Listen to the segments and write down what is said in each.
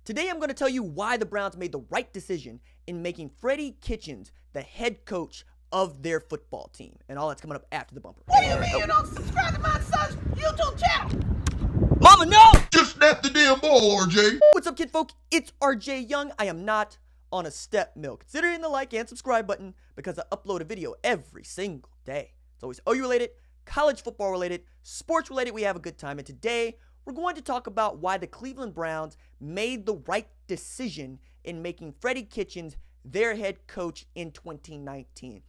Today I'm going to tell you why the Browns made the right decision in making Freddie Kitchens the head coach of their football team. And all that's coming up after the bumper. What do you mean you don't subscribe to my son's YouTube channel? Mama, no! Just snap the damn ball, RJ. What's up, kid folk? It's RJ Young. I am not on a step mill. Consider hitting the like and subscribe button because I upload a video every single day. It's always OU related, college football related, sports related. We have a good time. And today, we're going to talk about why the Cleveland Browns made the right decision in making Freddie Kitchens their head coach in 2019.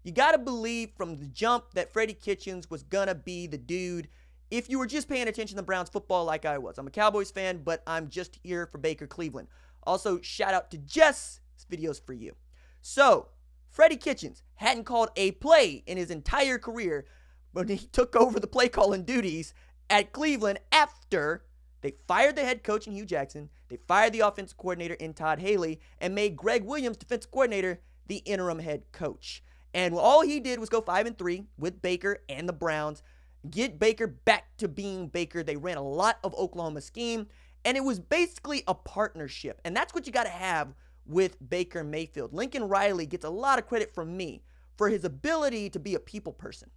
You got to believe from the jump that Freddie Kitchens was going to be the dude if you were just paying attention to Browns football like I was. I'm a Cowboys fan, but I'm just here for Baker Cleveland. Also, shout out to Jess. This video's for you. So, Freddie Kitchens hadn't called a play in his entire career when he took over the play calling duties at Cleveland after they fired the head coach in Hugh Jackson, they fired the offensive coordinator in Todd Haley, and made Greg Williams, defensive coordinator, the interim head coach. And all he did was go 5-3 with Baker and the Browns, get Baker back to being Baker. They ran a lot of Oklahoma scheme, and it was basically a partnership. And that's what you got to have with Baker Mayfield. Lincoln Riley gets a lot of credit from me for his ability to be a people person.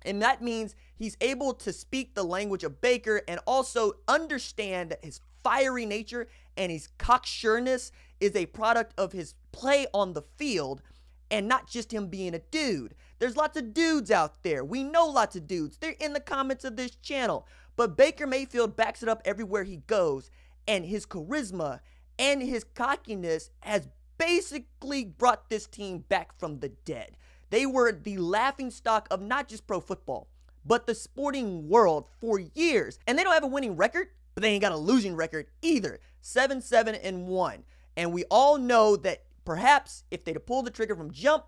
And that means he's able to speak the language of Baker and also understand that his fiery nature and his cocksureness is a product of his play on the field and not just him being a dude. There's lots of dudes out there. We know lots of dudes. They're in the comments of this channel. But Baker Mayfield backs it up everywhere he goes. And his charisma and his cockiness has basically brought this team back from the dead. They were the laughingstock of not just pro football, but the sporting world for years. And they don't have a winning record, but they ain't got a losing record either. 7-7-1. And we all know that perhaps if they'd have pulled the trigger from jump,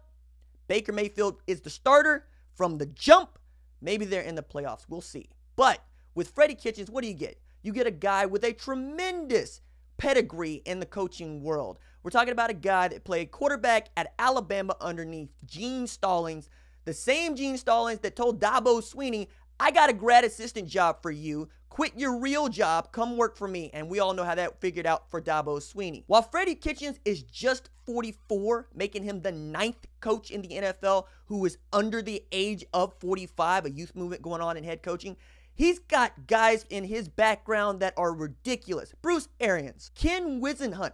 Baker Mayfield is the starter from the jump. Maybe they're in the playoffs. We'll see. But with Freddie Kitchens, what do you get? You get a guy with a tremendous pedigree in the coaching world. We're talking about a guy that played quarterback at Alabama underneath Gene Stallings, the same Gene Stallings that told Dabo Swinney, I got a grad assistant job for you. Quit your real job. Come work for me. And we all know how that figured out for Dabo Swinney. While Freddie Kitchens is just 44, making him the 9th coach in the NFL who is under the age of 45, a youth movement going on in head coaching, he's got guys in his background that are ridiculous. Bruce Arians, Ken Wisenhunt,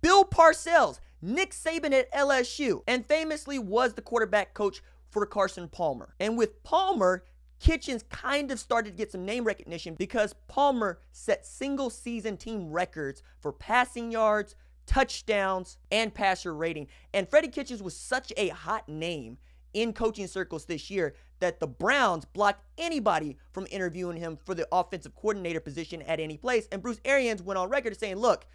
Bill Parcells, Nick Saban at LSU, and famously was the quarterback coach for Carson Palmer. And with Palmer, Kitchens kind of started to get some name recognition because Palmer set single season team records for passing yards, touchdowns, and passer rating. And Freddie Kitchens was such a hot name in coaching circles this year that the Browns blocked anybody from interviewing him for the offensive coordinator position at any place. And Bruce Arians went on record saying, look,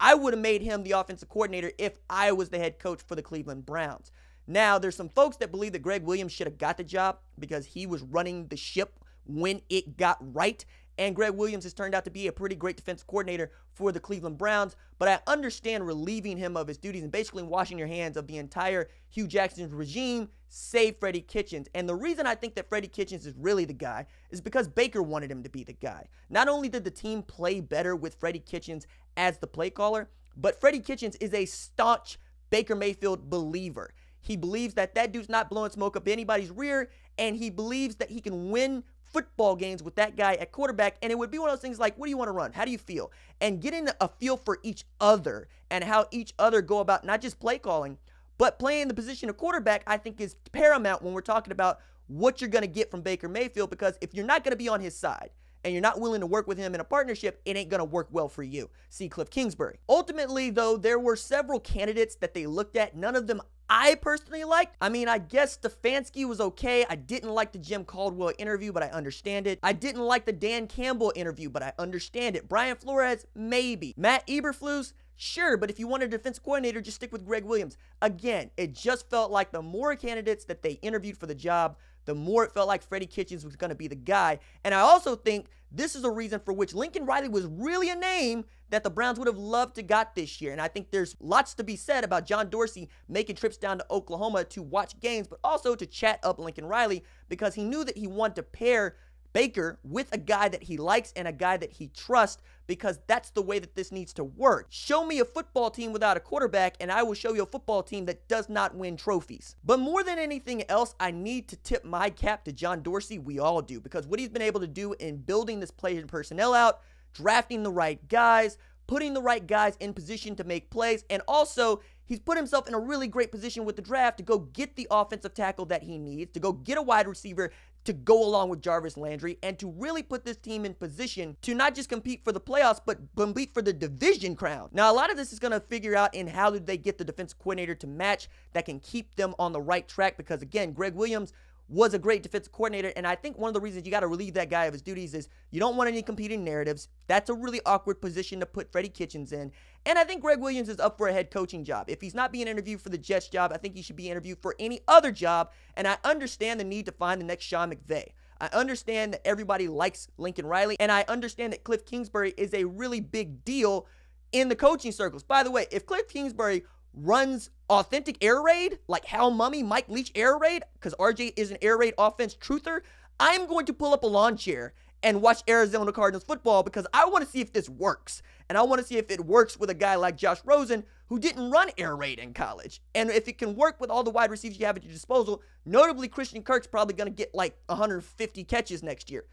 I would have made him the offensive coordinator if I was the head coach for the Cleveland Browns. Now, there's some folks that believe that Greg Williams should have got the job because he was running the ship when it got right. And Greg Williams has turned out to be a pretty great defensive coordinator for the Cleveland Browns. But I understand relieving him of his duties and basically washing your hands of the entire Hugh Jackson regime, save Freddie Kitchens. And the reason I think that Freddie Kitchens is really the guy is because Baker wanted him to be the guy. Not only did the team play better with Freddie Kitchens as the play caller, but Freddie Kitchens is a staunch Baker Mayfield believer. He believes that that dude's not blowing smoke up anybody's rear, and he believes that he can win football games with that guy at quarterback. And it would be one of those things like, what do you want to run? How do you feel? And getting a feel for each other and how each other go about not just play calling, but playing the position of quarterback, I think is paramount when we're talking about what you're going to get from Baker Mayfield. Because if you're not going to be on his side and you're not willing to work with him in a partnership, it ain't going to work well for you. See Cliff Kingsbury. Ultimately, though, there were several candidates that they looked at. None of them I personally liked. I mean, I guess Stefanski was okay. I didn't like the Jim Caldwell interview, but I understand it. I didn't like the Dan Campbell interview, but I understand it. Brian Flores, maybe. Matt Eberflus, sure, but if you want a defense coordinator, just stick with Greg Williams. Again, it just felt like the more candidates that they interviewed for the job, the more it felt like Freddie Kitchens was going to be the guy. And I also think this is a reason for which Lincoln Riley was really a name that the Browns would have loved to got this year. And I think there's lots to be said about John Dorsey making trips down to Oklahoma to watch games, but also to chat up Lincoln Riley because he knew that he wanted to pair Baker with a guy that he likes and a guy that he trusts, because that's the way that this needs to work. Show me a football team without a quarterback and I will show you a football team that does not win trophies. But more than anything else, I need to tip my cap to John Dorsey. We all do, because what he's been able to do in building this player and personnel out, drafting the right guys, putting the right guys in position to make plays, and also he's put himself in a really great position with the draft to go get the offensive tackle that he needs, to go get a wide receiver to go along with Jarvis Landry, and to really put this team in position to not just compete for the playoffs, but compete for the division crown. Now, a lot of this is going to figure out in how do they get the defensive coordinator to match that can keep them on the right track, because again, Greg Williams was a great defensive coordinator, and I think one of the reasons you got to relieve that guy of his duties is you don't want any competing narratives. That's a really awkward position to put Freddie Kitchens in, and I think Greg Williams is up for a head coaching job. If he's not being interviewed for the Jets job, I think he should be interviewed for any other job, and I understand the need to find the next Sean McVay. I understand that everybody likes Lincoln Riley, and I understand that Cliff Kingsbury is a really big deal in the coaching circles. By the way, if Cliff Kingsbury runs authentic air raid, like Hal Mummy, Mike Leach air raid, because RJ is an air raid offense truther, I'm going to pull up a lawn chair and watch Arizona Cardinals football, because I want to see if this works. And I want to see if it works with a guy like Josh Rosen, who didn't run air raid in college. And if it can work with all the wide receivers you have at your disposal, notably Christian Kirk's probably going to get like 150 catches next year.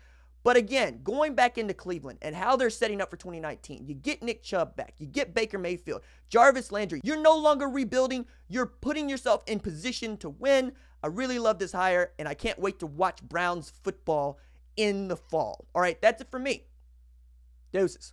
But again, going back into Cleveland and how they're setting up for 2019, you get Nick Chubb back, you get Baker Mayfield, Jarvis Landry. You're no longer rebuilding, you're putting yourself in position to win. I really love this hire, and I can't wait to watch Browns football in the fall. All right, that's it for me. Deuces.